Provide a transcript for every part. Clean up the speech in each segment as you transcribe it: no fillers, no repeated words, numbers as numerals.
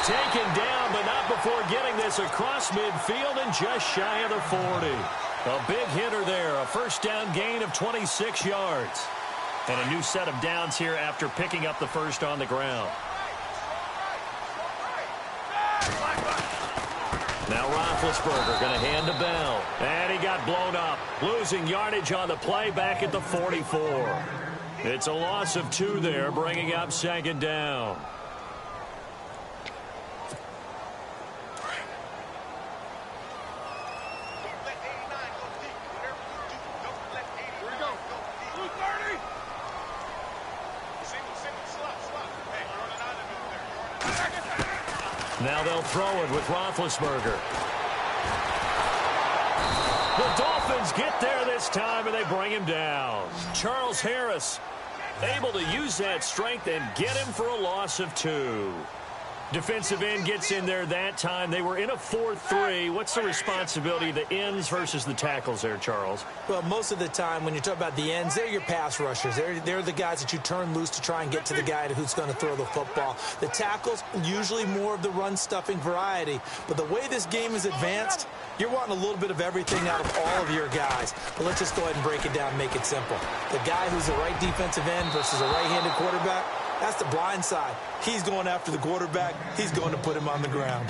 taken down, but not before getting this across midfield and just shy of the 40. A big hitter there, a first down gain of 26 yards. And a new set of downs here after picking up the first on the ground. Now Roethlisberger going to hand to Bell. And he got blown up. Losing yardage on the play back at the 44. It's a loss of 2 there, bringing up second down. Now they'll throw it with Roethlisberger. The Dolphins get there this time, and they bring him down. Charles Harris able to use that strength and get him for a loss of 2. Defensive end gets in there that time. They were in a 4-3. What's the responsibility of the ends versus the tackles there, Charles? Well, most of the time when you talk about the ends, they're your pass rushers. They're the guys that you turn loose to try and get to the guy who's going to throw the football. The tackles, usually more of the run-stuffing variety. But the way this game is advanced, you're wanting a little bit of everything out of all of your guys. But let's just go ahead and break it down and make it simple. The guy who's a right defensive end versus a right-handed quarterback, that's the blind side. He's going after the quarterback. He's going to put him on the ground.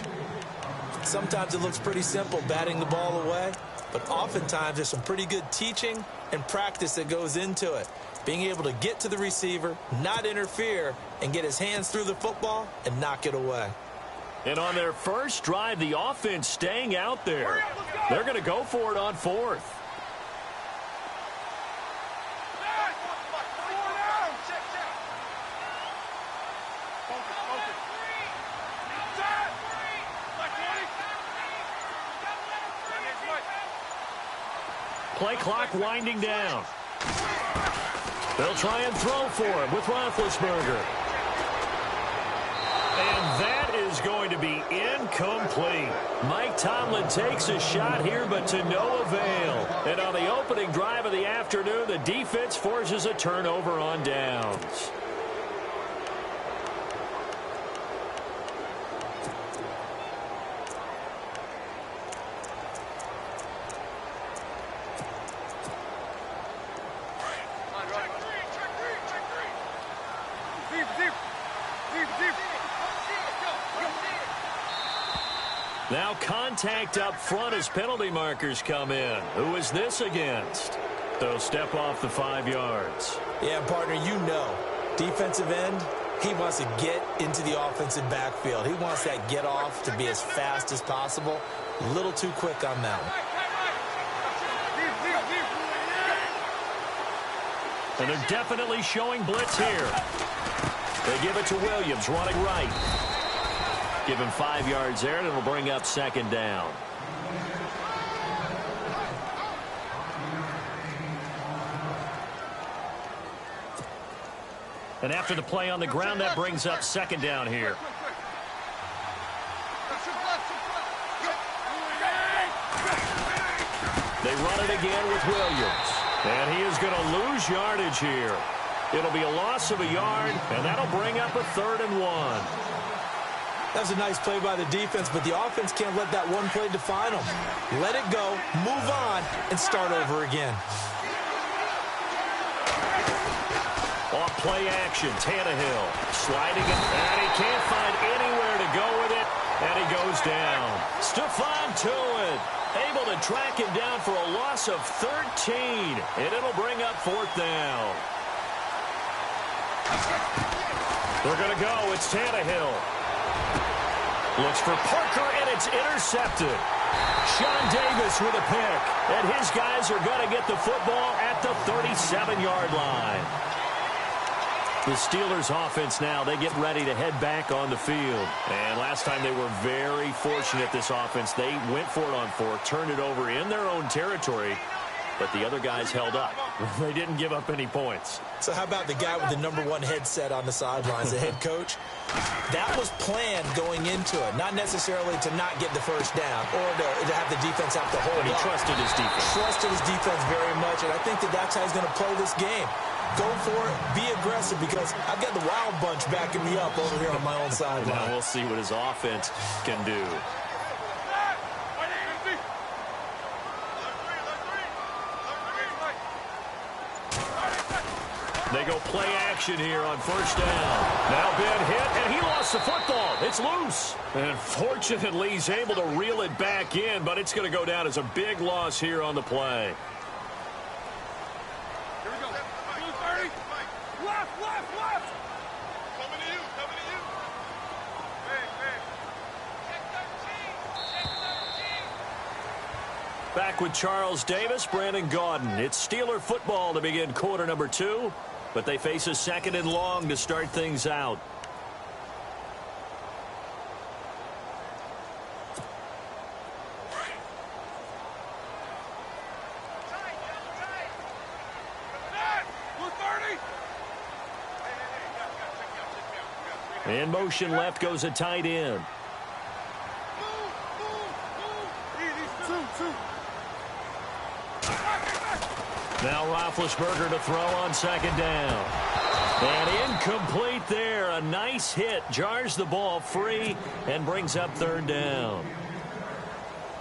Sometimes it looks pretty simple, batting the ball away. But oftentimes there's some pretty good teaching and practice that goes into it. Being able to get to the receiver, not interfere, and get his hands through the football and knock it away. And on their first drive, the offense staying out there. They're going to go for it on 4th. Play clock winding down. They'll try and throw for him with Roethlisberger. And that is going to be incomplete. Mike Tomlin takes a shot here, but to no avail. And on the opening drive of the afternoon, the defense forces a turnover on downs. Now contact up front as penalty markers come in. Who is this against? They'll step off the 5 yards. Yeah, partner, you know, defensive end, he wants to get into the offensive backfield. He wants that get off to be as fast as possible. A little too quick on that one. And they're definitely showing blitz here. They give it to Williams, running right. Give him 5 yards there, and it'll bring up second down. And after the play on the ground, that brings up second down here. They run it again with Williams. And he is going to lose yardage here. It'll be a loss of a yard, and that'll bring up a 3rd and 1. That was a nice play by the defense, but the offense can't let that one play define them. Let it go, move on, and start over again. Off play action, Tannehill sliding it, and he can't find anywhere to go with it, and he goes down. Stephon Tuitt able to track him down for a loss of 13, and it'll bring up 4th down. They're going to go. It's Tannehill. Looks for Parker, and it's intercepted. Sean Davis with a pick, and his guys are going to get the football at the 37-yard line. The Steelers offense now, they get ready to head back on the field. And last time they were very fortunate, this offense. They went for it on 4th, turned it over in their own territory, but the other guys held up. They didn't give up any points. So how about the guy with the #1 headset on the sidelines, the head coach? That was planned going into it, not necessarily to not get the first down or to have the defense have to hold But he up. trusted his defense. Trusted his defense very much, and I think that's how he's going to play this game. go for it, be aggressive, because I've got the wild bunch backing me up over here on my own sideline. Now we'll see what his offense can do. They go play action here on first down. Now Ben hit, and he lost the football. It's loose. And fortunately, he's able to reel it back in, but it's going to go down as a big loss here on the play. Here we go. Blue 30. Left, left, left. Coming to you, coming to you. Bang, bang. Check 13. Check 13. Back with Charles Davis, Brandon Gaudin. It's Steeler football to begin quarter number 2. But they face a second and long to start things out. In motion left goes a tight end. Now Roethlisberger to throw on second down. And incomplete there. A nice hit. Jars the ball free and brings up third down.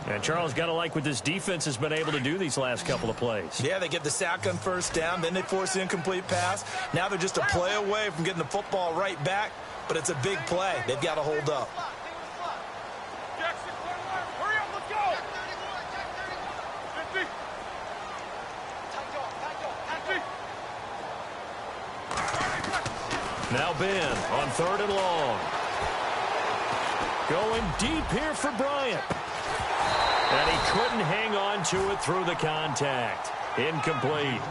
And Charles, got to like what this defense has been able to do these last couple of plays. Yeah, they get the sack on first down, then they force the incomplete pass. Now they're just a play away from getting the football right back, but it's a big play. They've got to hold up. Now Ben on third and long. Going deep here for Bryant. And he couldn't hang on to it through the contact. Incomplete.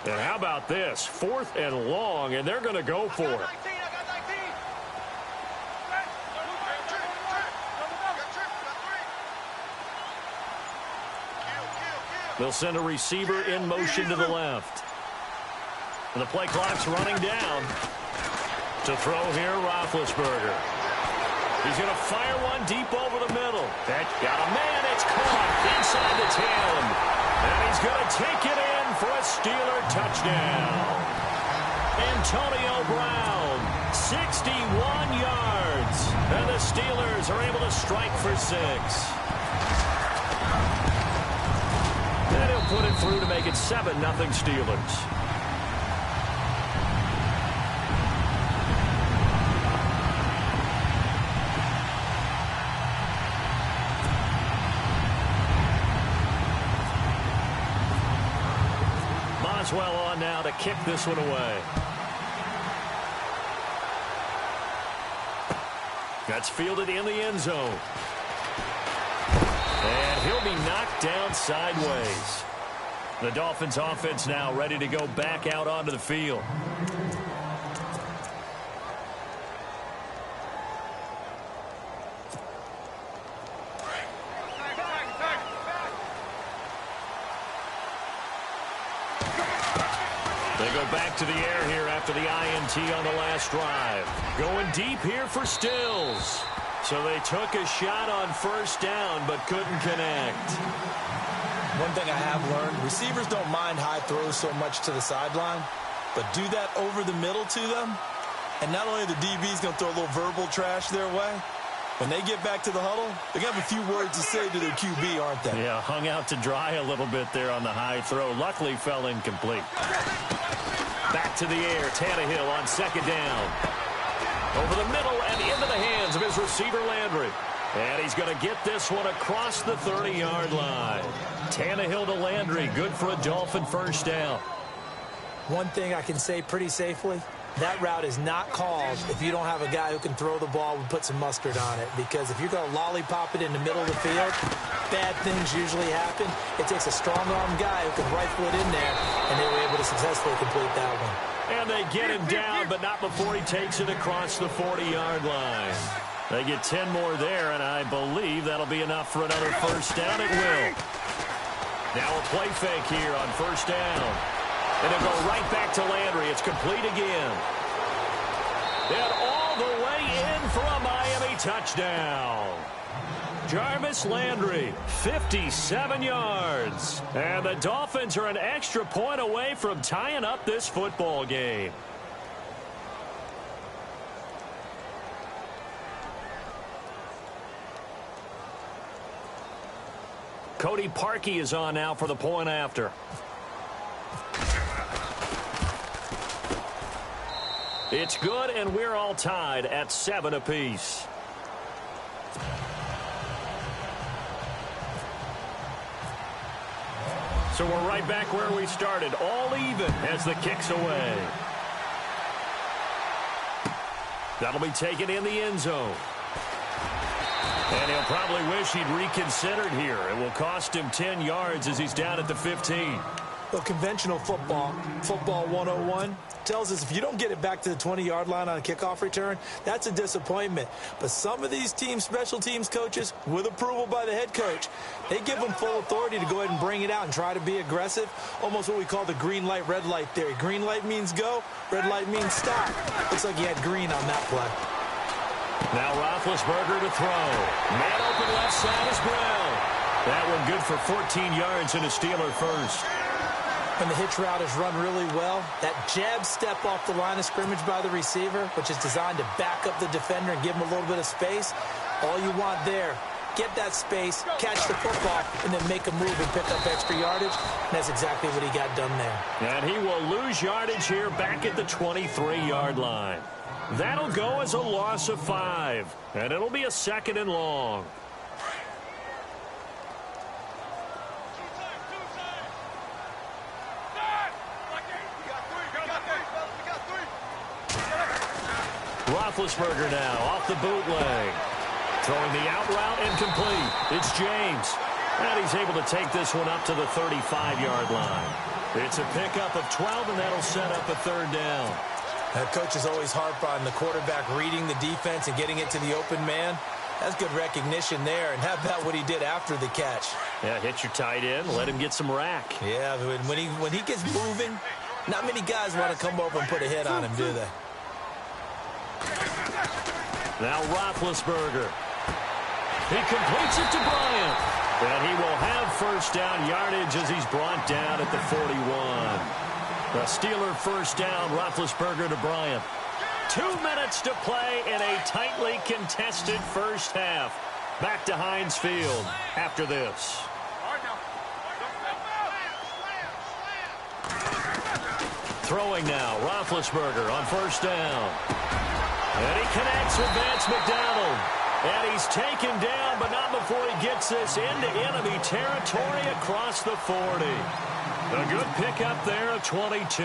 And how about this? 4th and long, and they're going to go for it. They'll send a receiver in motion to the left. And the play clock's running down. To throw here, Roethlisberger. He's going to fire one deep over the middle. That got a man. It's caught inside the 10. And he's going to take it in for a Steeler touchdown. Antonio Brown, 61 yards. And the Steelers are able to strike for 6. And he'll put it through to make it 7-0 Steelers. Boswell on now to kick this one away. That's fielded in the end zone. And he'll be knocked down sideways. The Dolphins offense now ready to go back out onto the field. They go back to the air here after the INT on the last drive. Going deep here for Stills. So they took a shot on first down but couldn't connect. One thing I have learned, receivers don't mind high throws so much to the sideline, but do that over the middle to them, and not only the DB's going to throw a little verbal trash their way, when they get back to the huddle, they're going to have a few words to say to their QB, aren't they? Yeah, hung out to dry a little bit there on the high throw. Luckily fell incomplete. Back to the air, Tannehill on second down. Over the middle and into the hands of his receiver, Landry. And he's going to get this one across the 30-yard line. Tannehill to Landry, good for a Dolphin first down. One thing I can say pretty safely, that route is not called if you don't have a guy who can throw the ball and put some mustard on it. Because if you're going to lollipop it in the middle of the field, bad things usually happen. It takes a strong-arm guy who can rifle it in there, and they were able to successfully complete that one. And they get him down, but not before he takes it across the 40-yard line. They get 10 more there, and I believe that'll be enough for another first down. It will. Now a play fake here on first down. And it'll go right back to Landry. It's complete again. And all the way in for a Miami touchdown. Jarvis Landry, 57 yards. And the Dolphins are an extra point away from tying up this football game. Cody Parkey is on now for the point after. It's good, and we're all tied at 7 apiece. So we're right back where we started, all even as the kick's away. That'll be taken in the end zone. And he'll probably wish he'd reconsidered here. It will cost him 10 yards as he's down at the 15. Well, conventional football 101, tells us if you don't get it back to the 20-yard line on a kickoff return, that's a disappointment. But some of these special teams coaches, with approval by the head coach, they give them full authority to go ahead and bring it out and try to be aggressive, almost what we call the green light, red light theory. Green light means go, red light means stop. Looks like he had green on that play. Now Roethlisberger to throw. Man open left side is Brown. That one good for 14 yards and a Steeler first. And the hitch route is run really well. That jab step off the line of scrimmage by the receiver, which is designed to back up the defender and give him a little bit of space. All you want there, get that space, catch the football, and then make a move and pick up extra yardage. And that's exactly what he got done there. And he will lose yardage here back at the 23-yard line. That'll go as a loss of 5, and it'll be a 2nd and long. Roethlisberger now off the bootleg. Throwing the out route incomplete. It's James. And he's able to take this one up to the 35-yard line. It's a pickup of 12, and that'll set up a 3rd down. Coaches always harp on the quarterback reading the defense and getting it to the open man. That's good recognition there. And how about what he did after the catch? Yeah, hit your tight end, let him get some rack. Yeah, when he gets moving, not many guys want to come over and put a hit on him, do they? Now Roethlisberger. He completes it to Bryant. And he will have first down yardage as he's brought down at the 41. The Steeler first down, Roethlisberger to Bryant. 2 minutes to play in a tightly contested first half. Back to Heinz Field after this. Throwing now, Roethlisberger on first down. And he connects with Vance McDonald. And he's taken down, but not before he gets this into enemy territory across the 40. A good pickup there of 22.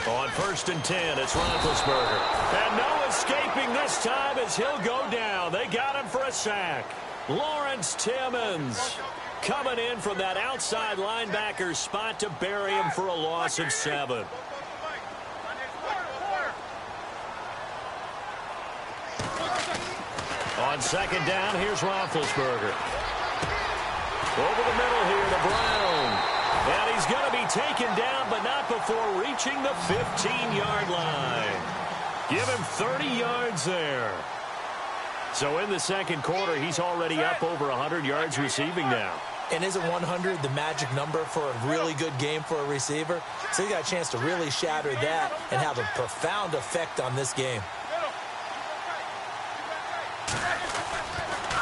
On 1st and 10, it's Roethlisberger. And no escaping this time as he'll go down. They got him for a sack. Lawrence Timmons coming in from that outside linebacker spot to bury him for a loss of 7. On 2nd down, here's Roethlisberger. Over the middle here to Brown. And he's going to be taken down, but not before reaching the 15-yard line. Give him 30 yards there. So in the 2nd quarter, he's already up over 100 yards receiving now. And isn't 100 the magic number for a really good game for a receiver? So he got a chance to really shatter that and have a profound effect on this game.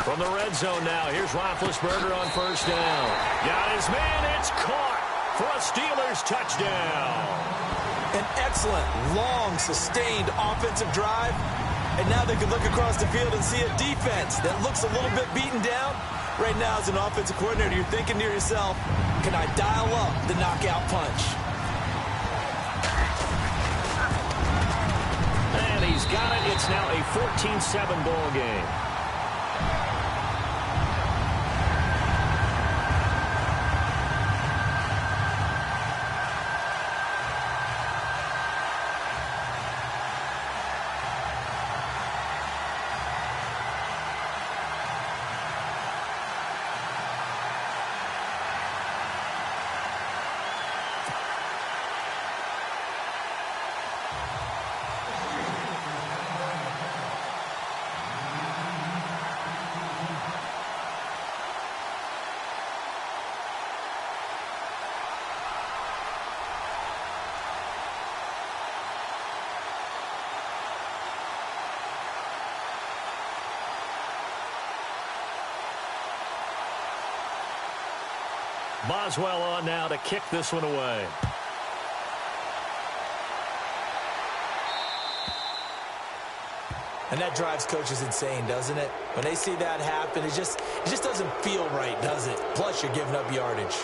From the red zone now, here's Roethlisberger on first down. Got his man, it's caught for a Steelers touchdown. An excellent, long, sustained offensive drive. And now they can look across the field and see a defense that looks a little bit beaten down. Right now, as an offensive coordinator, you're thinking to yourself, can I dial up the knockout punch? And he's got it. It's now a 14-7 ball game. Boswell on now to kick this one away. And that drives coaches insane, doesn't it? When they see that happen, it just doesn't feel right, does it? Plus, you're giving up yardage.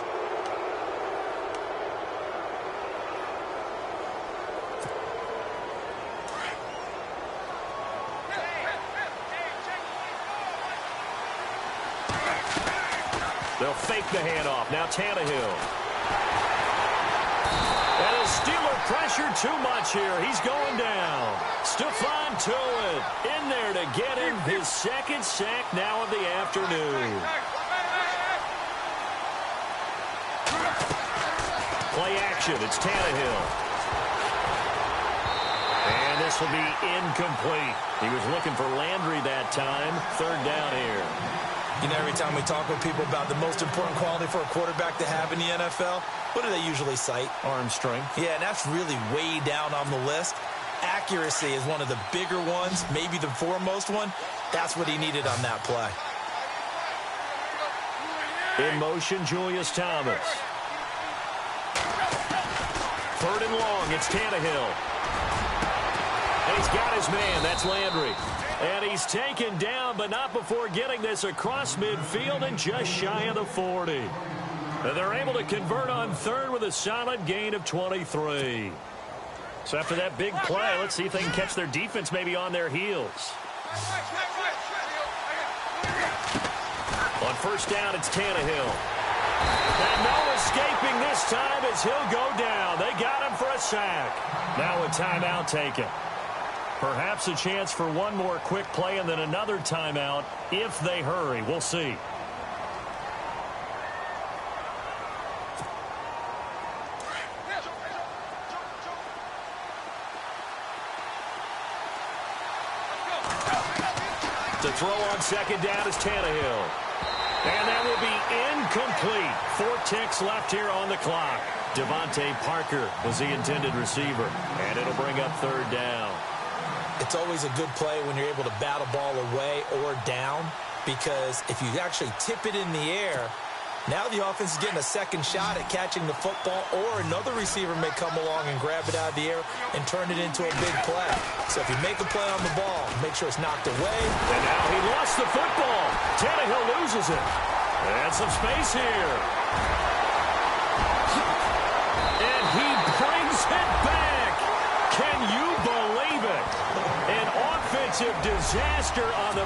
They'll fake the handoff. Now Tannehill. And the Steeler pressure too much here. He's going down. Stephon Tuitt in there to get him his second sack now of the afternoon. Play action. It's Tannehill. And this will be incomplete. He was looking for Landry that time. Third down here. You know, every time we talk with people about the most important quality for a quarterback to have in the NFL, what do they usually cite? Arm strength. Yeah, and that's really way down on the list. Accuracy is one of the bigger ones, maybe the foremost one. That's what he needed on that play. In motion, Julius Thomas. Third and long, it's Tannehill. And he's got his man, that's Landry. And he's taken down, but not before getting this across midfield and just shy of the 40. And they're able to convert on third with a solid gain of 23. So after that big play, let's see if they can catch their defense maybe on their heels. On first down, it's Tannehill. And no escaping this time as he'll go down. They got him for a sack. Now a timeout taken. Perhaps a chance for one more quick play and then another timeout if they hurry. We'll see. To throw on second down is Tannehill. And that will be incomplete. 4 ticks left here on the clock. Devontae Parker was the intended receiver. And it'll bring up third down. It's always a good play when you're able to bat a ball away or down, because if you actually tip it in the air, now the offense is getting a second shot at catching the football, or another receiver may come along and grab it out of the air and turn it into a big play. So if you make a play on the ball, make sure it's knocked away. And now he lost the football. Tannehill loses it. And some space here. And he brings it back. Can you believe it? An offensive disaster on the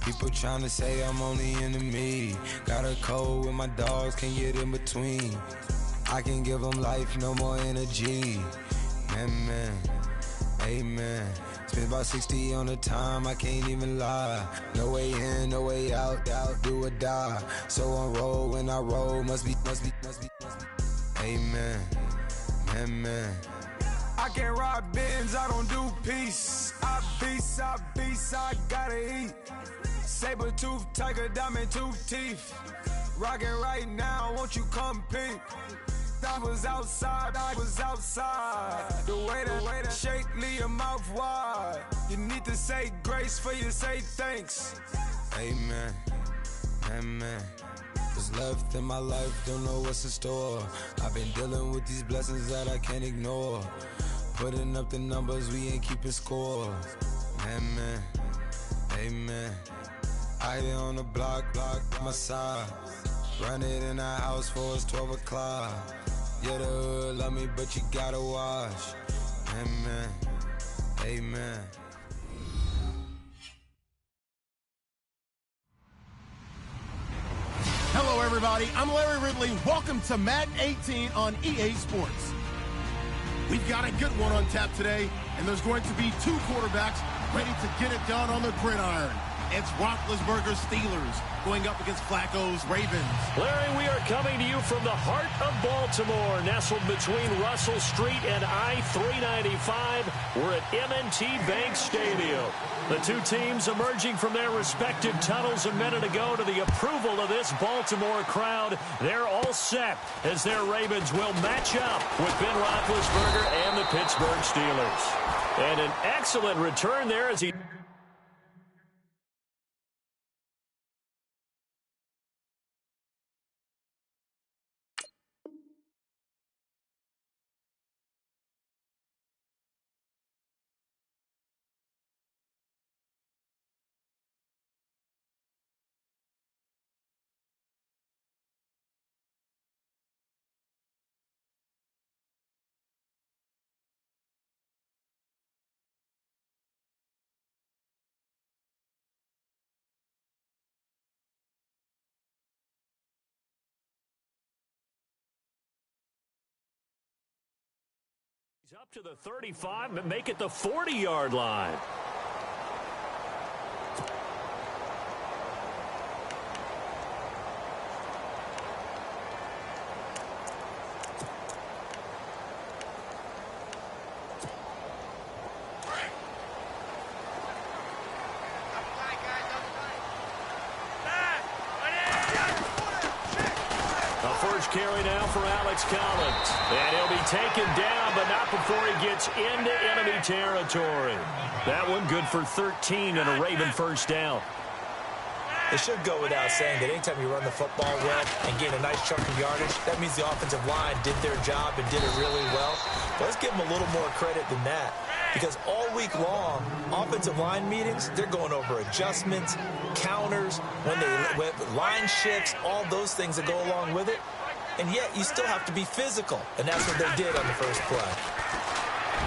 People trying to say I'm only enemy. Got a code with my dogs, can't get in between. I can give them life, no more energy. Man, amen. Spent about 60 on the time, I can't even lie. No way in, no way out, do or die. So on roll, when I roll, must be. Amen, man. I can't ride Benz, I don't do peace. I beast, I gotta eat. Saber tooth, tiger, diamond tooth teeth. Rockin' right now, won't you come peep? I was outside. The way to shake, leave your mouth wide. You need to say grace for you say thanks. Amen, amen. What's left in my life, don't know what's in store. I've been dealing with these blessings that I can't ignore. Putting up the numbers, we ain't keeping score. Amen, amen. I here on the block, my side. Run it in the house for it's 12 o'clock. Yeah, the hood love me, but you gotta watch. Amen, amen. Hello, everybody. I'm Larry Ridley. Welcome to Madden 18 on EA Sports. We've got a good one on tap today, and there's going to be 2 quarterbacks ready to get it done on the gridiron. It's Roethlisberger's Steelers going up against Flacco's Ravens. Larry, we are coming to you from the heart of Baltimore, nestled between Russell Street and I-395. We're at M&T Bank Stadium. The two teams emerging from their respective tunnels a minute ago to the approval of this Baltimore crowd. They're all set as their Ravens will match up with Ben Roethlisberger and the Pittsburgh Steelers. And an excellent return there as he... He's up to the 35, but make it the 40-yard line. First carry now for Alex Collins. And he'll be taken down, but not before he gets into enemy territory. That one good for 13 and a Raven first down. It should go without saying that anytime you run the football well and gain a nice chunk of yardage, that means the offensive line did their job and did it really well. But let's give them a little more credit than that. Because all week long, offensive line meetings, they're going over adjustments, counters, when line shifts, all those things that go along with it. And yet, you still have to be physical. And that's what they did on the first play.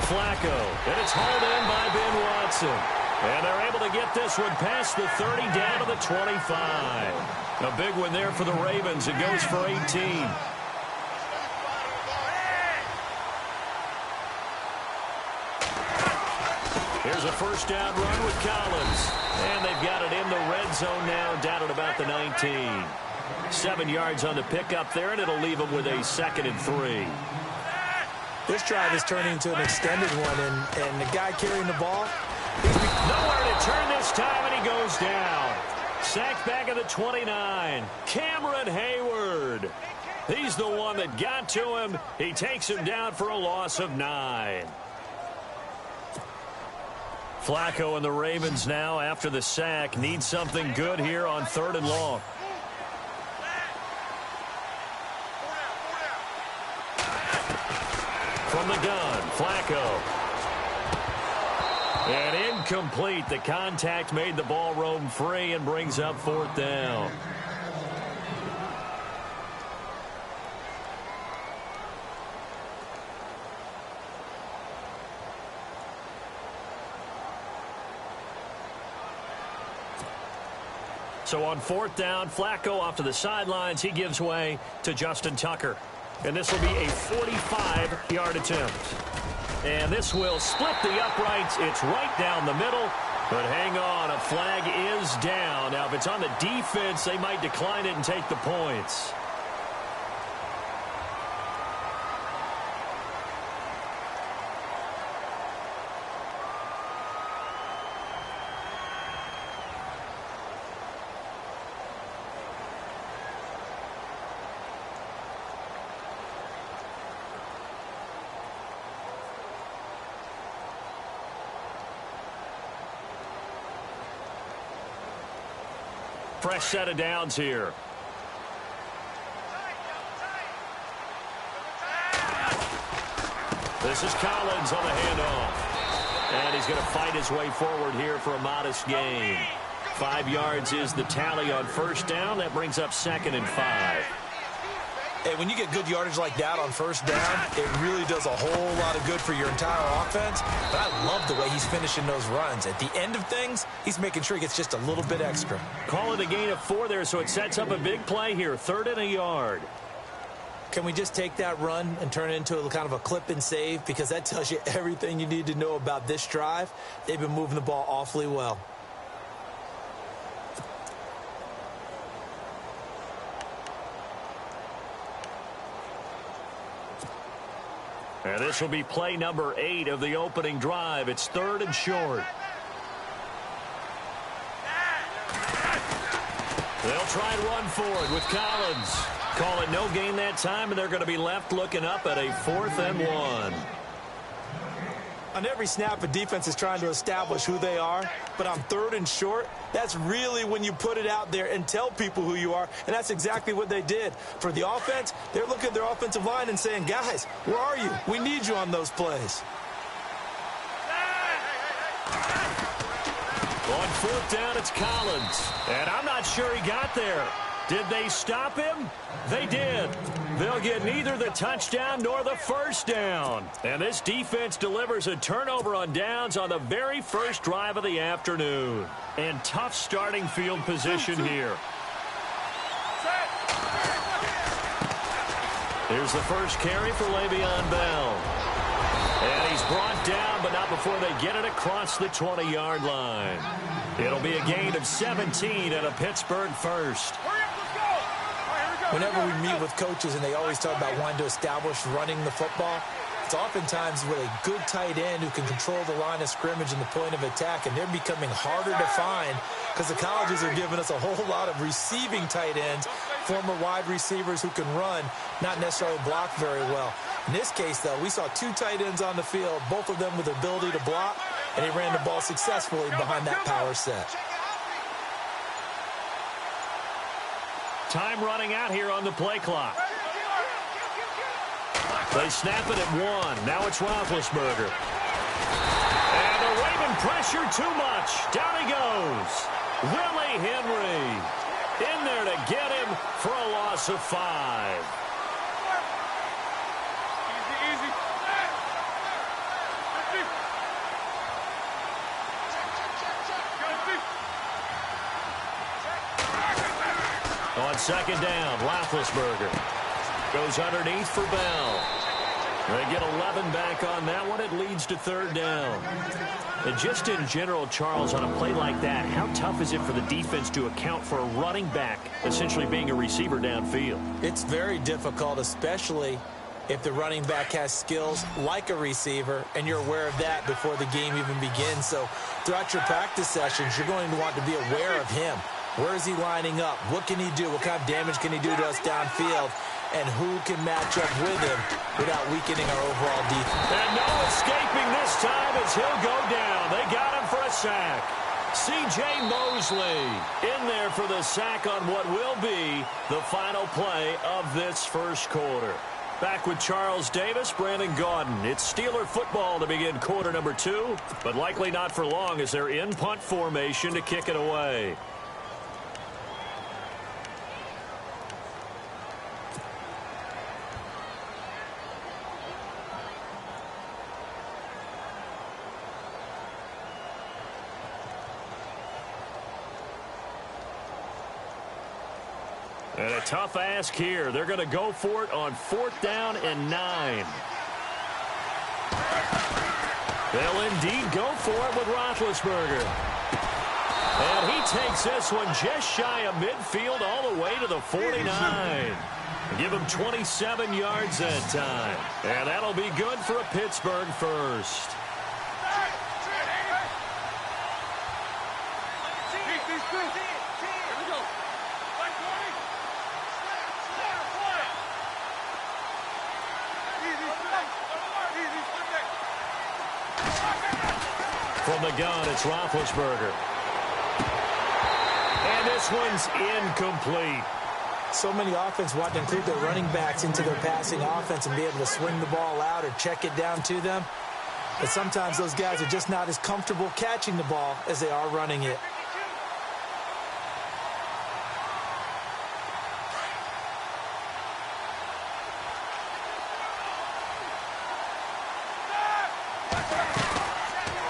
Flacco, and it's hauled in by Ben Watson. And they're able to get this one past the 30 down to the 25. A big one there for the Ravens. It goes for 18. Here's a first down run with Collins. And they've got it in the red zone now, down at about the 19. 7 yards on the pickup there, and it'll leave them with a 2nd and 3. This drive is turning into an extended one, and the guy carrying the ball, nowhere to turn this time, and he goes down. Sacked back at the 29. Cameron Hayward. He's the one that got to him. He takes him down for a loss of 9. Flacco and the Ravens now, after the sack, need something good here on 3rd and long. From the gun, Flacco. And incomplete. The contact made the ball roam free and brings up 4th down. So on 4th down, Flacco off to the sidelines. He gives way to Justin Tucker. And this will be a 45-yard attempt. And this will split the uprights. It's right down the middle. But hang on, a flag is down. Now, if it's on the defense, they might decline it and take the points. Fresh set of downs here. This is Collins on the handoff. And he's going to fight his way forward here for a modest gain. 5 yards is the tally on 1st down. That brings up 2nd and 5. Hey, when you get good yardage like that on 1st down, it really does a whole lot of good for your entire offense. But I love the way he's finishing those runs. At the end of things, he's making sure he gets just a little bit extra. Call it a gain of 4 there, so it sets up a big play here. 3rd and a yard. Can we just take that run and turn it into a kind of a clip and save? Because that tells you everything you need to know about this drive. They've been moving the ball awfully well. And this will be play number 8 of the opening drive. It's 3rd and short. They'll try and run forward with Collins. Call it no gain that time, and they're going to be left looking up at a 4th and 1. On every snap, a defense is trying to establish who they are, but on 3rd and short, that's really when you put it out there and tell people who you are, and that's exactly what they did. For the offense, they're looking at their offensive line and saying, guys, where are you? We need you on those plays. On 4th down, it's Collins, and I'm not sure he got there. Did they stop him? They did. They'll get neither the touchdown nor the first down. And this defense delivers a turnover on downs on the very first drive of the afternoon. And tough starting field position here. Here's the first carry for Le'Veon Bell. And he's brought down, but not before they get it across the 20-yard line. It'll be a gain of 17 and a Pittsburgh first. Whenever we meet with coaches and they always talk about wanting to establish running the football, it's oftentimes with a good tight end who can control the line of scrimmage and the point of attack, and they're becoming harder to find because the colleges are giving us a whole lot of receiving tight ends, former wide receivers who can run, not necessarily block very well. In this case, though, we saw 2 tight ends on the field, both of them with the ability to block, and he ran the ball successfully behind that power set. Time running out here on the play clock. They snap it at 1. Now it's Roethlisberger. And the Raven pressure too much. Down he goes. Willie Henry in there to get him for a loss of 5. On 2nd down, Roethlisberger goes underneath for Bell. They get 11 back on that one. It leads to 3rd down. And just in general, Charles, on a play like that, how tough is it for the defense to account for a running back essentially being a receiver downfield? It's very difficult, especially if the running back has skills like a receiver, and you're aware of that before the game even begins. So throughout your practice sessions, you're going to want to be aware of him. Where is he lining up? What can he do? What kind of damage can he do to us downfield? And who can match up with him without weakening our overall defense? And no escaping this time as he'll go down. They got him for a sack. C.J. Mosley in there for the sack on what will be the final play of this first quarter. Back with Charles Davis, Brandon Gaudin. It's Steeler football to begin quarter number 2, but likely not for long as they're in punt formation to kick it away. And a tough ask here. They're going to go for it on 4th down and 9. They'll indeed go for it with Roethlisberger. And he takes this one just shy of midfield all the way to the 49. Give him 27 yards that time. And that'll be good for a Pittsburgh first. From the gun, it's Roethlisberger. And this one's incomplete. So many offense want to include their running backs into their passing offense and be able to swing the ball out or check it down to them. But sometimes those guys are just not as comfortable catching the ball as they are running it.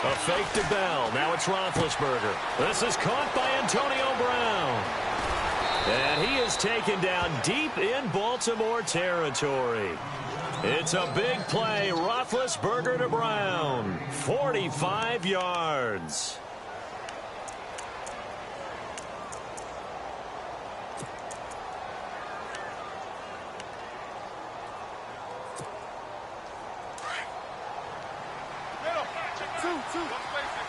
A fake to Bell. Now it's Roethlisberger. This is caught by Antonio Brown. And he is taken down deep in Baltimore territory. It's a big play. Roethlisberger to Brown. 45 yards. 2. Don't space it.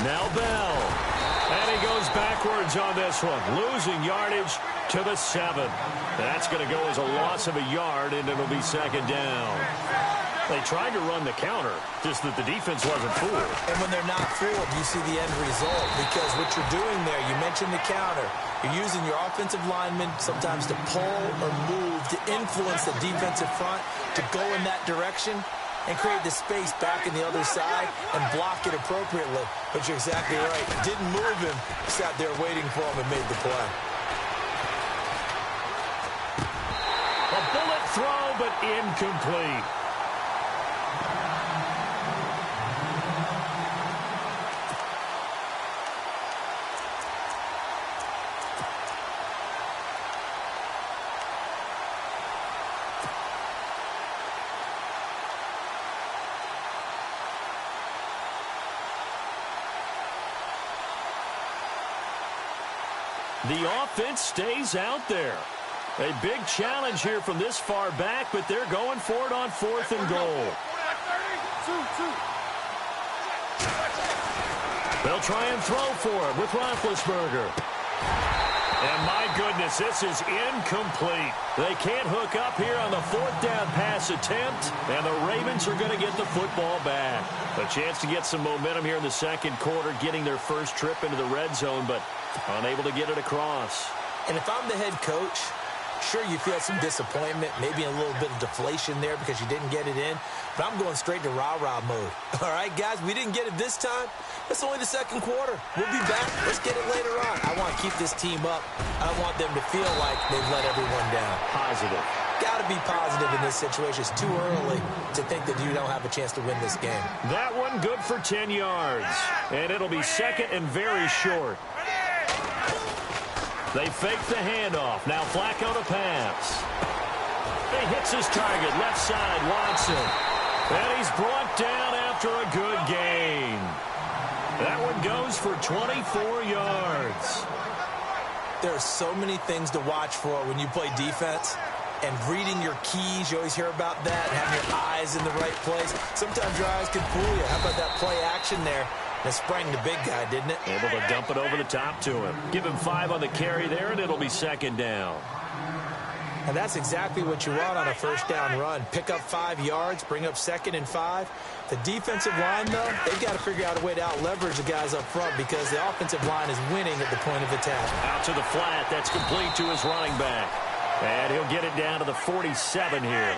Now Bell. And he goes backwards on this one, losing yardage to the 7. That's going to go as a loss of a yard, and it'll be second down. They tried to run the counter, just that the defense wasn't fooled. And when they're not fooled, you see the end result, because what you're doing there, you mentioned the counter. You're using your offensive linemen sometimes to pull or move to influence the defensive front to go in that direction and create the space back in the other side and block it appropriately. But you're exactly right. Didn't move him, sat there waiting for him and made the play. A bullet throw, but incomplete. The offense stays out there. A big challenge here from this far back, but they're going for it on 4th and goal. They'll try and throw for it with Roethlisberger. And my goodness, this is incomplete. They can't hook up here on the 4th down pass attempt, and the Ravens are going to get the football back. A chance to get some momentum here in the second quarter, getting their first trip into the red zone, but unable to get it across. And if I'm the head coach, sure, you feel some disappointment, maybe a little bit of deflation there because you didn't get it in, but I'm going straight to rah-rah mode. All right, guys, we didn't get it this time. It's only the second quarter. We'll be back. Let's get it later on. I want to keep this team up. I don't want them to feel like they've let everyone down. Positive. Got to be positive in this situation. It's too early to think that you don't have a chance to win this game. That one good for 10 yards, and it'll be second and very short. They fake the handoff. Now Flacco to pass. He hits his target, left side, Watson. And he's brought down after a good gain. That one goes for 24 yards. There are so many things to watch for when you play defense. And reading your keys, you always hear about that, and having your eyes in the right place. Sometimes your eyes can fool you. How about that play action there? It sprang the big guy, didn't it? Able to dump it over the top to him. Give him 5 on the carry there, and it'll be second down. And that's exactly what you want on a first down run. Pick up 5 yards, bring up 2nd and 5. The defensive line, though, they've got to figure out a way to out-leverage the guys up front because the offensive line is winning at the point of attack. Out to the flat. That's complete to his running back. And he'll get it down to the 47 here.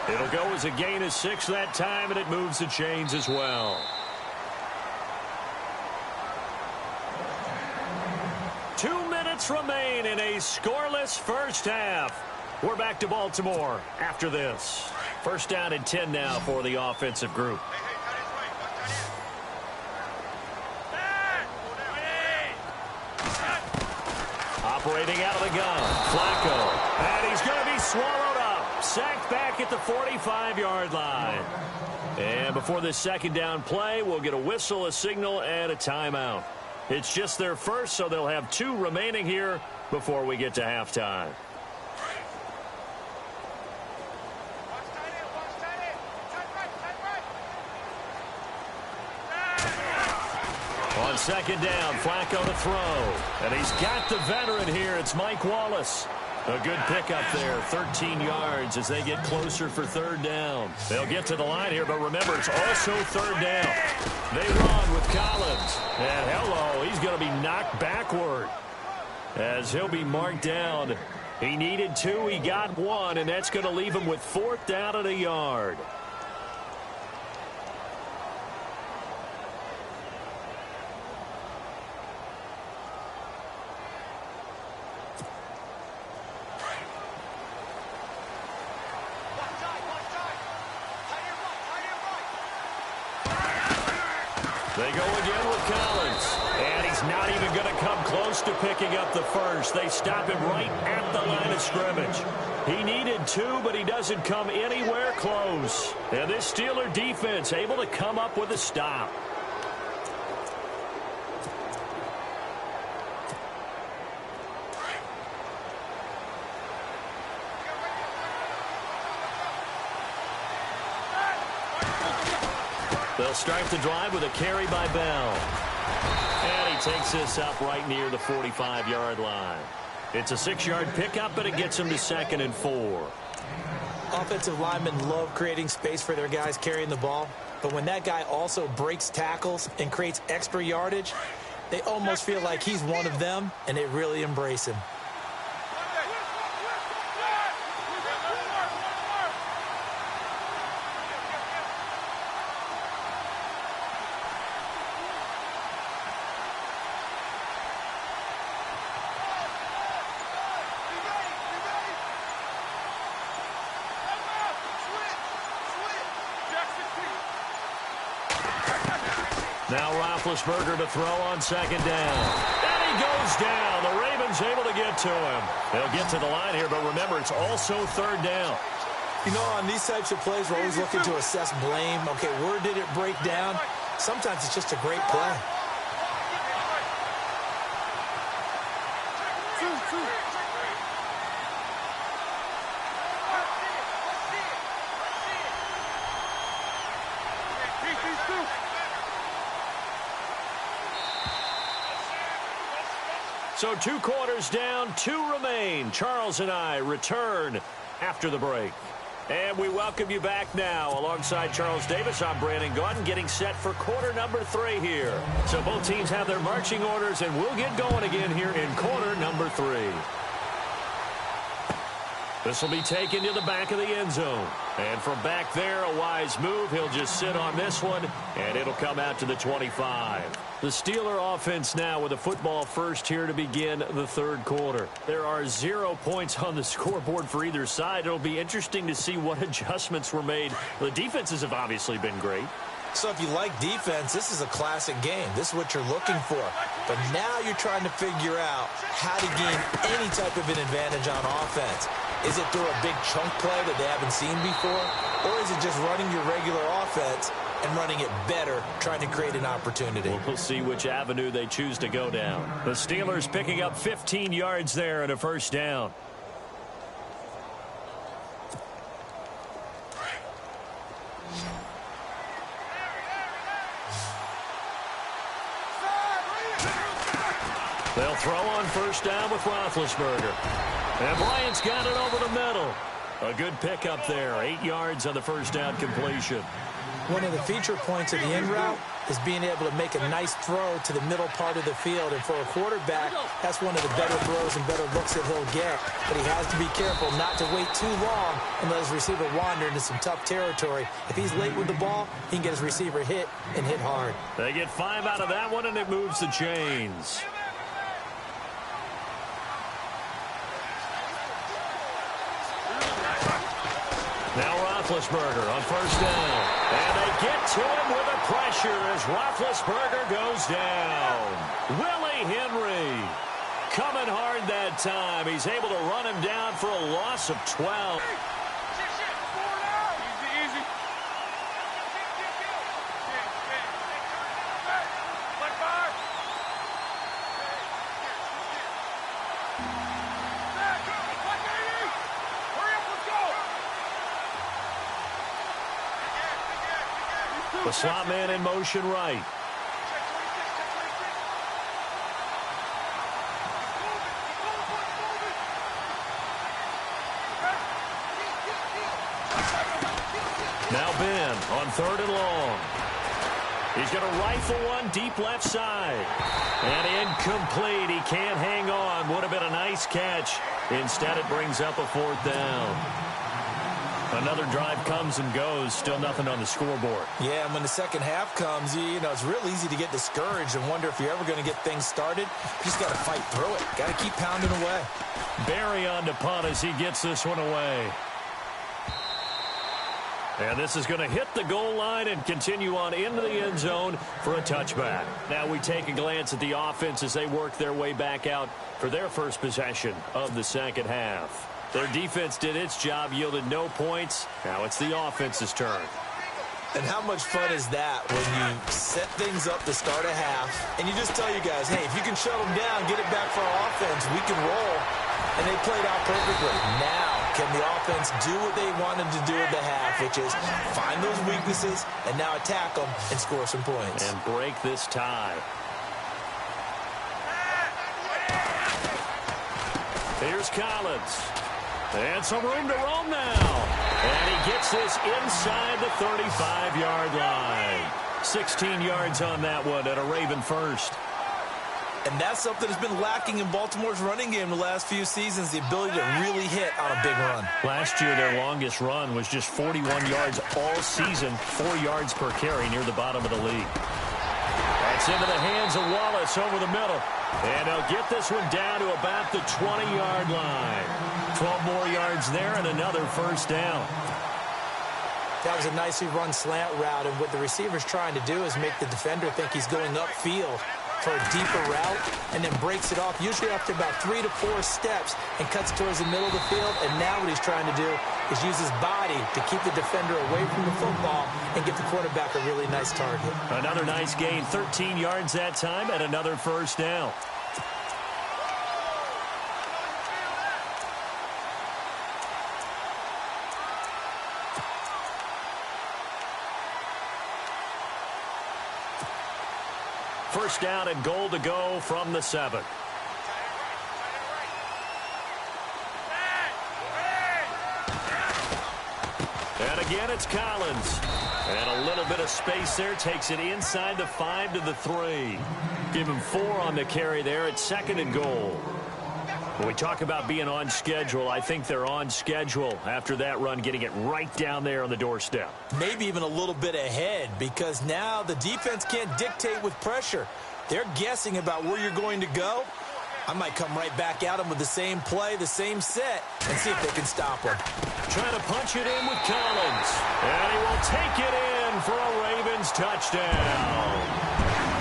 It'll go as a gain of 6 that time, and it moves the chains as well. 2 minutes remain in a scoreless first half. We're back to Baltimore after this. First down and 10 now for the offensive group. Operating out of the gun, Flacco. And he's going to be swallowed up. Sacked back at the 45-yard line. And before this second down play, we'll get a whistle, a signal, and a timeout. It's just their first, so they'll have 2 remaining here before we get to halftime. On second down, Flacco to throw. And he's got the veteran here. It's Mike Wallace. A good pickup there, 13 yards as they get closer for third down. They'll get to the line here, but remember, it's also third down. They run with Collins. And hello, he's going to be knocked backward as he'll be marked down. He needed 2, he got 1, and that's going to leave him with 4th down and a yard. They go again with Collins. And he's not even going to come close to picking up the first. They stop him right at the line of scrimmage. He needed 2, but he doesn't come anywhere close. And this Steeler defense able to come up with a stop. They'll start the drive with a carry by Bell. And he takes this up right near the 45-yard line. It's a 6-yard pickup, but it gets him to 2nd and 4. Offensive linemen love creating space for their guys carrying the ball, but when that guy also breaks tackles and creates extra yardage, they almost feel like he's one of them, and they really embrace him. Now Roethlisberger to throw on 2nd down. And he goes down. The Ravens able to get to him. They'll get to the line here, but remember, it's also 3rd down. You know, on these types of plays, we're always looking to assess blame. Okay, where did it break down? Sometimes it's just a great play. So 2 quarters down, 2 remain. Charles and I return after the break. And we welcome you back now. Alongside Charles Davis, I'm Brandon Gaudin, getting set for quarter number 3 here. So both teams have their marching orders, and we'll get going again here in quarter number 3. This will be taken to the back of the end zone. And from back there, a wise move. He'll just sit on this one, and it'll come out to the 25. The Steeler offense now with a football first here to begin the 3rd quarter. There are 0 points on the scoreboard for either side. It'll be interesting to see what adjustments were made. The defenses have obviously been great. So if you like defense, this is a classic game. This is what you're looking for. But now you're trying to figure out how to gain any type of an advantage on offense. Is it through a big chunk play that they haven't seen before? Or is it just running your regular offense and running it better, trying to create an opportunity? We'll see which avenue they choose to go down. The Steelers picking up 15 yards there and a 1st down. They'll throw on 1st down with Roethlisberger. And Bryant's got it over the middle. A good pickup there. 8 yards on the 1st down completion. One of the feature points of the in route is being able to make a nice throw to the middle part of the field. And for a quarterback, that's one of the better throws and better looks that he'll get. But he has to be careful not to wait too long and let his receiver wander into some tough territory. If he's late with the ball, he can get his receiver hit and hit hard. They get 5 out of that one, and it moves the chains. Now Roethlisberger on 1st down. And they get to him with a pressure as Roethlisberger goes down. Willie Henry coming hard that time. He's able to run him down for a loss of 12. Easy. The slot man in motion right. Now Ben on 3rd and long. He's going to rifle one deep left side. And incomplete. He can't hang on. Would have been a nice catch. Instead, it brings up a 4th down. Another drive comes and goes. Still nothing on the scoreboard. Yeah, and when the second half comes, you know, it's real easy to get discouraged and wonder if you're ever going to get things started. You just got to fight through it. Got to keep pounding away. Barry on to punt as he gets this one away. And this is going to hit the goal line and continue on into the end zone for a touchback. Now we take a glance at the offense as they work their way back out for their first possession of the second half. Their defense did its job, yielded no points. Now it's the offense's turn. And how much fun is that when you set things up to start a half and you just tell you guys, hey, if you can shut them down, get it back for our offense, we can roll. and they played out perfectly. Now, can the offense do what they wanted to do at the half, which is find those weaknesses and now attack them and score some points. And break this tie. Here's Collins. And some room to roam now. And he gets this inside the 35-yard line. 16 yards on that one at a Raven first. And that's something that's been lacking in Baltimore's running game the last few seasons, the ability to really hit on a big run. Last year, their longest run was just 41 yards all season, 4 yards per carry near the bottom of the league. That's into the hands of Wallace over the middle. And he'll get this one down to about the 20-yard line. 12 more yards there and another first down. That was a nicely run slant route, and what the receiver's trying to do is make the defender think he's going upfield for a deeper route, and then breaks it off, usually after about 3 to 4 steps, and cuts towards the middle of the field. And now what he's trying to do is use his body to keep the defender away from the football and give the quarterback a really nice target. Another nice gain, 13 yards that time, and another first down. First down and goal to go from the 7. And again, it's Collins. And a little bit of space there. Takes it inside the 5 to the 3. Give him 4 on the carry there at 2nd and goal. When we talk about being on schedule, I think they're on schedule after that run, getting it right down there on the doorstep. Maybe even a little bit ahead, because now the defense can't dictate with pressure. They're guessing about where you're going to go. I might come right back at them with the same play, the same set, and see if they can stop them. Trying to punch it in with Collins. And he will take it in for a Ravens touchdown.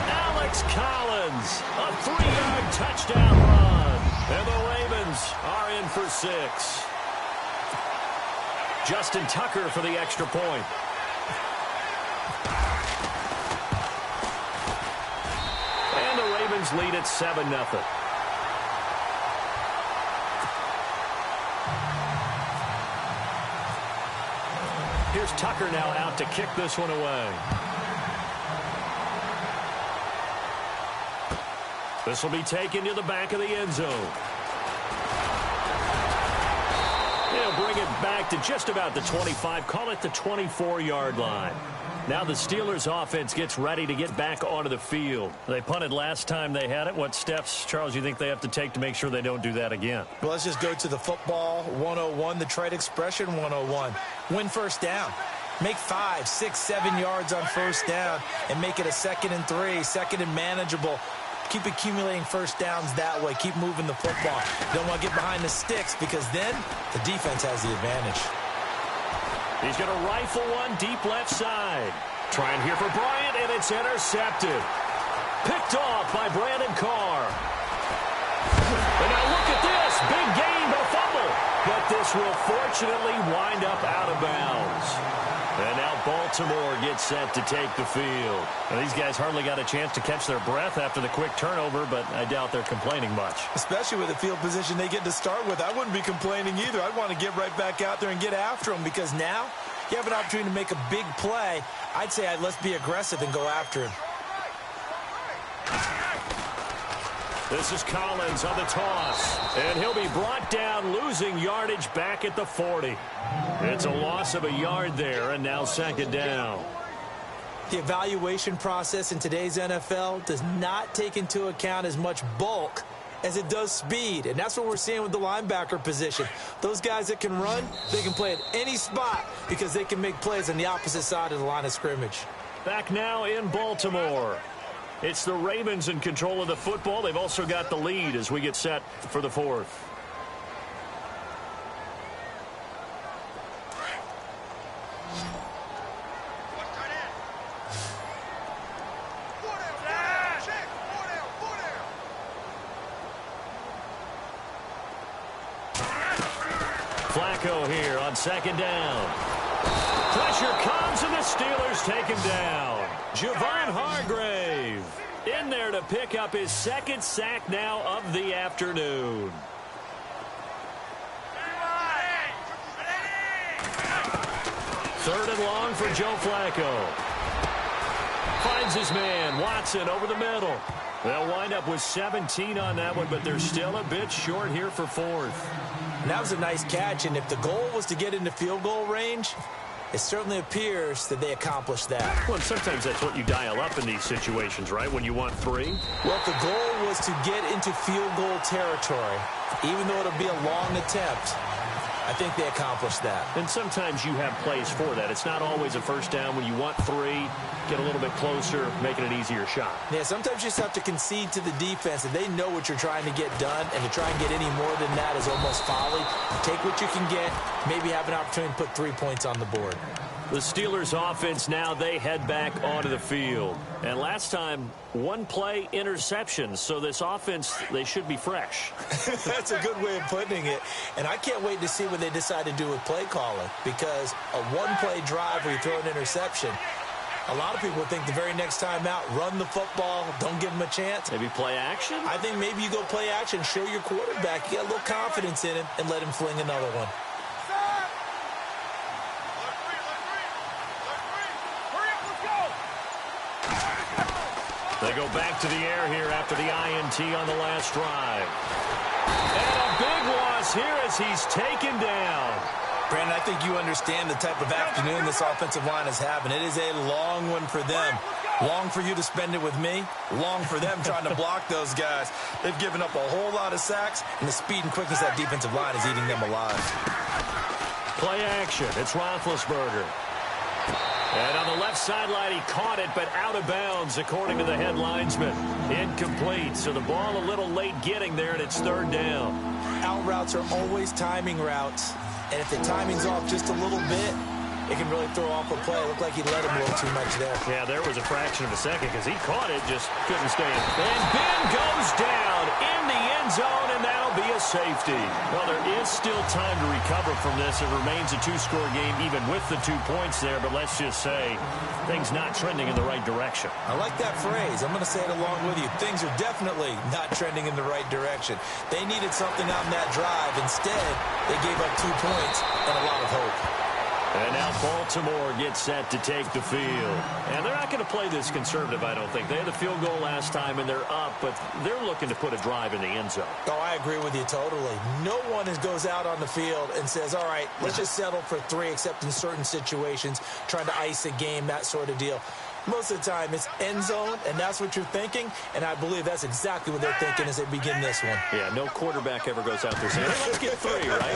Alex Collins, a 3-yard touchdown run. And the Ravens are in for 6. Justin Tucker for the extra point. And the Ravens lead at 7-0. Here's Tucker now out to kick this one away. This will be taken to the back of the end zone. They'll bring it back to just about the 25, call it the 24-yard line. Now the Steelers offense gets ready to get back onto the field. They punted last time they had it. What steps, Charles, you think they have to take to make sure they don't do that again? Well, let's just go to the football 101, the trade expression 101. Win first down. Make 5, 6, 7 yards on first down and make it a 2nd and 3, 2nd and manageable. Keep accumulating first downs that way. Keep moving the football. Don't want to get behind the sticks, because then the defense has the advantage. He's going to rifle one deep left side. Trying here for Bryant, and it's intercepted. Picked off by Brandon Carr. And now look at this. Big gain, but a fumble. But this will fortunately wind up out of bounds. And now Baltimore gets set to take the field. Now, these guys hardly got a chance to catch their breath after the quick turnover, but I doubt they're complaining much. Especially with the field position they get to start with. I wouldn't be complaining either. I'd want to get right back out there and get after them, because now you have an opportunity to make a big play. I'd say let's be aggressive and go after him. This is Collins on the toss, and he'll be brought down, losing yardage back at the 40. It's a loss of a yard there, and now 2nd down. The evaluation process in today's NFL does not take into account as much bulk as it does speed, and that's what we're seeing with the linebacker position. Those guys that can run, they can play at any spot because they can make plays on the opposite side of the line of scrimmage. Back now in Baltimore. It's the Ravens in control of the football. They've also got the lead as we get set for the 4th. Flacco here on 2nd down. Pressure comes, and the Steelers take him down. Javon Hargrave in there to pick up his 2nd sack now of the afternoon. 3rd and long for Joe Flacco. Finds his man, Watson, over the middle. They'll wind up with 17 on that one, but they're still a bit short here for 4th. And that was a nice catch, and if the goal was to get into field goal range, it certainly appears that they accomplished that. Well, sometimes that's what you dial up in these situations, right, when you want 3? Well, if the goal was to get into field goal territory, even though it'll be a long attempt, I think they accomplished that. And sometimes you have plays for that. It's not always a first down. When you want 3, get a little bit closer, making an easier shot. Yeah, sometimes you just have to concede to the defense, and they know what you're trying to get done, and to try and get any more than that is almost folly. Take what you can get, maybe have an opportunity to put 3 points on the board. The Steelers offense now, they head back onto the field. And last time, 1-play interceptions. So this offense, they should be fresh. That's a good way of putting it. And I can't wait to see what they decide to do with play calling. Because a 1-play drive where you throw an interception, a lot of people think the very next time out, run the football, don't give them a chance. Maybe play action? I think maybe you go play action, show your quarterback, you got a little confidence in him, and let him fling another one. They go back to the air here after the INT on the last drive. And a big loss here as he's taken down. Brandon, I think you understand the type of afternoon this offensive line is having. It is a long one for them. Long for you to spend it with me. Long for them trying to block those guys. They've given up a whole lot of sacks, and the speed and quickness of that defensive line is eating them alive. Play action. It's Roethlisberger. And on the left sideline, he caught it, but out of bounds, according to the head linesman. Incomplete, so the ball a little late getting there, and it's 3rd down. Out routes are always timing routes, and if the timing's off just a little bit, it can really throw off a play. It looked like he let him a little too much there. Yeah, there was a fraction of a second because he caught it, just couldn't stay in. And Ben goes down in the end zone, and that'll be a safety. Well, there is still time to recover from this. It remains a 2-score game, even with the 2 points there, but let's just say things not trending in the right direction. I like that phrase. I'm going to say it along with you. Things are definitely not trending in the right direction. They needed something on that drive. Instead, they gave up 2 points and a lot of hope. And now Baltimore gets set to take the field. And they're not going to play this conservative, I don't think. They had the field goal last time, and they're up, but they're looking to put a drive in the end zone. Oh, I agree with you totally. No one goes out on the field and says, all right, let's just settle for 3, except in certain situations, trying to ice a game, that sort of deal. Most of the time, it's end zone, and that's what you're thinking, and I believe that's exactly what they're thinking as they begin this one. Yeah, no quarterback ever goes out there saying, hey, let's get 3, right?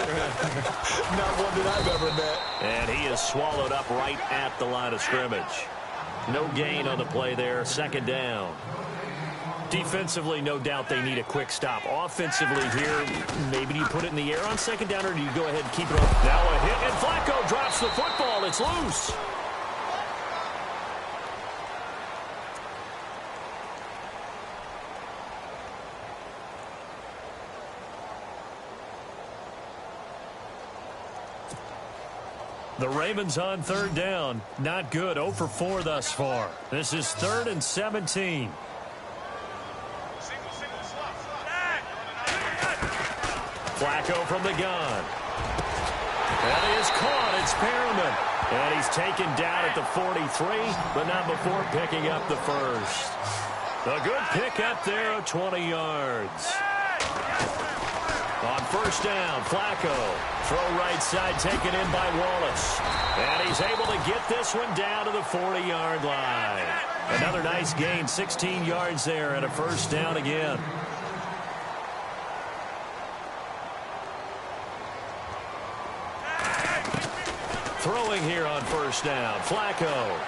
Not one that I've ever met. And he is swallowed up right at the line of scrimmage. No gain on the play there, 2nd down. Defensively, no doubt they need a quick stop. Offensively here, maybe do you put it in the air on 2nd down, or do you go ahead and keep it up? Now a hit, and Flacco drops the football. It's loose. The Ravens on 3rd down. Not good. 0 for 4 thus far. This is 3rd and 17. Flacco from the gun. That is caught. It's Perriman. And he's taken down at the 43, but not before picking up the first. A good pickup there of 20 yards. On 1st down, Flacco. Throw right side taken in by Wallace. And he's able to get this one down to the 40-yard line. Another nice gain, 16 yards there, and a 1st down again. Throwing here on 1st down, Flacco.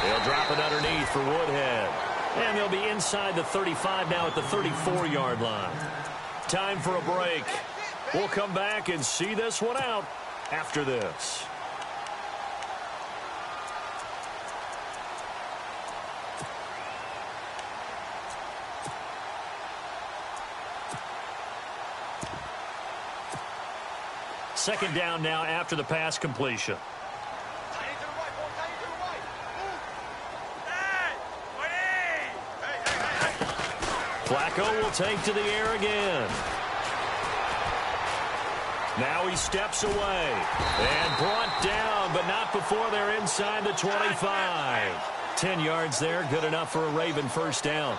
He'll drop it underneath for Woodhead. And they'll be inside the 35 now at the 34-yard line. Time for a break. We'll come back and see this one out after this. Second down now after the pass completion. Flacco will take to the air again. Now he steps away and brought down, but not before they're inside the 25. 10 yards there, good enough for a Raven first down.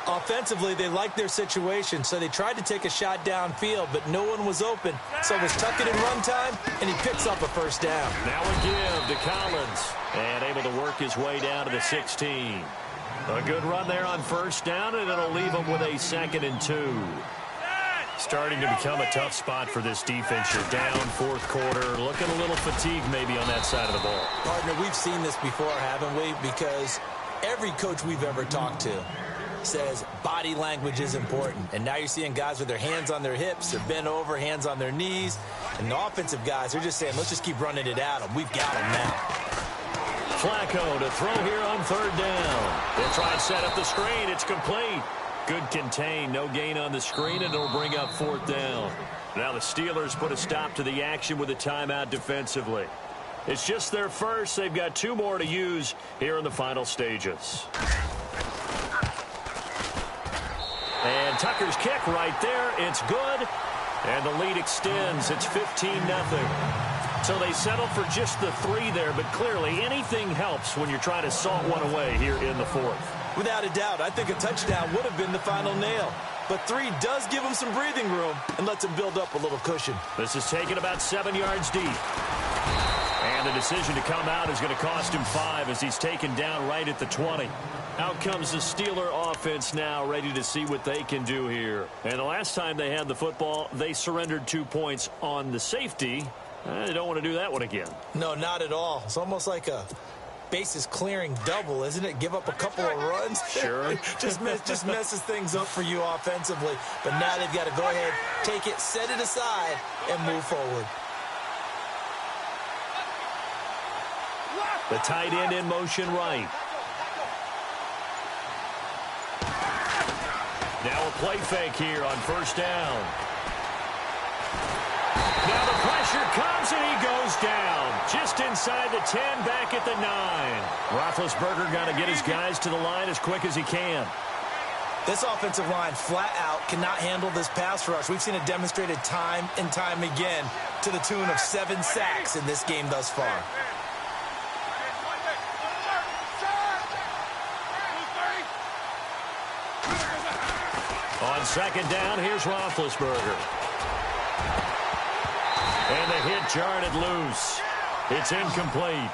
Offensively, they liked their situation, so they tried to take a shot downfield, but no one was open. So it was tuck it in run time, and he picks up a first down. Now a give to Collins, and able to work his way down to the 16. A good run there on first down, and it'll leave him with a 2nd and 2. Starting to become a tough spot for this defense. You're down fourth quarter, looking a little fatigued maybe on that side of the ball. Partner, we've seen this before, haven't we? Because every coach we've ever talked to says body language is important. And now you're seeing guys with their hands on their hips, they're bent over, hands on their knees. And the offensive guys are just saying, let's just keep running it at them. We've got them now. Flacco to throw here on third down. They'll try and set up the screen. It's complete. Good contain. No gain on the screen, and it'll bring up fourth down. Now the Steelers put a stop to the action with a timeout defensively. It's just their first. They've got 2 more to use here in the final stages. And Tucker's kick right there. It's good. And the lead extends. It's 15-0. So they settle for just the 3 there, but clearly anything helps when you're trying to salt one away here in the fourth. Without a doubt, I think a touchdown would have been the final nail. But 3 does give him some breathing room and lets him build up a little cushion. This is taken about 7 yards deep. And the decision to come out is going to cost him 5 as he's taken down right at the 20. Out comes the Steeler offense now, ready to see what they can do here. And the last time they had the football, they surrendered 2 points on the safety. They don't want to do that one again. No, not at all. It's almost like a bases clearing double, isn't it? Give up a couple of runs. Sure. just messes things up for you offensively. But now they've got to go ahead, take it, set it aside, and move forward. The tight end in motion right. Now a play fake here on first down. Now the pressure comes and he goes down. Just inside the 10, back at the 9. Roethlisberger got to get his guys to the line as quick as he can. This offensive line flat out cannot handle this pass rush. We've seen it demonstrated time and time again to the tune of 7 sacks in this game thus far. On second down, here's Roethlisberger. And the hit jarred it loose. It's incomplete.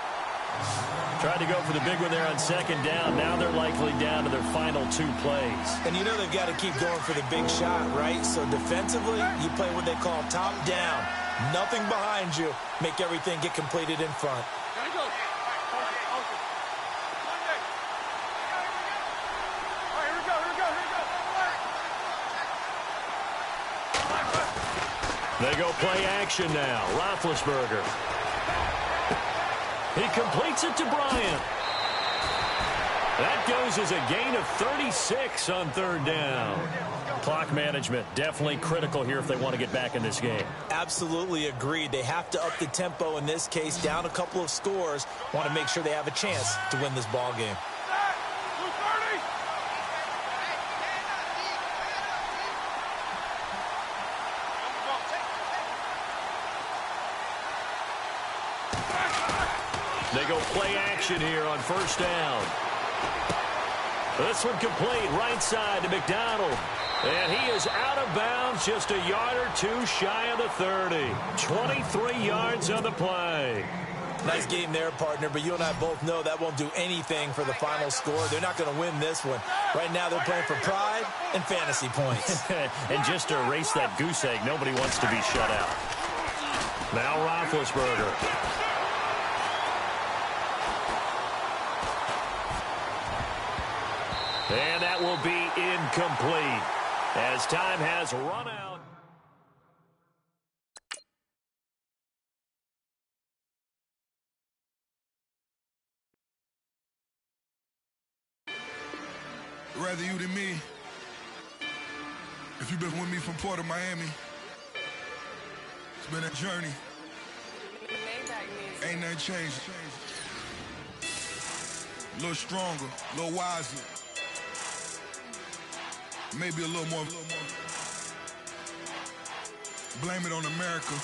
Tried to go for the big one there on second down. Now they're likely down to their final 2 plays. And you know they've got to keep going for the big shot, right? So defensively, you play what they call top down. Nothing behind you. Make everything get completed in front. They go play action now. Roethlisberger. He completes it to Bryant. That goes as a gain of 36 on third down. Clock management definitely critical here if they want to get back in this game. Absolutely agreed. They have to up the tempo in this case, down a couple of scores. Want to make sure they have a chance to win this ball game. They go play action here on first down. This one complete, right side to McDonald. And he is out of bounds, just a yard or 2 shy of the 30. 23 yards on the play. Nice game there, partner, but you and I both know that won't do anything for the final score. They're not going to win this one. Right now they're playing for pride and fantasy points. And just to erase that goose egg, nobody wants to be shut out. Now Roethlisberger. And that will be incomplete as time has run out. Rather you than me. If you've been with me from Port of Miami, it's been a journey. Ain't nothing changed. A little stronger, a little wiser. Maybe a little more. Blame it on America.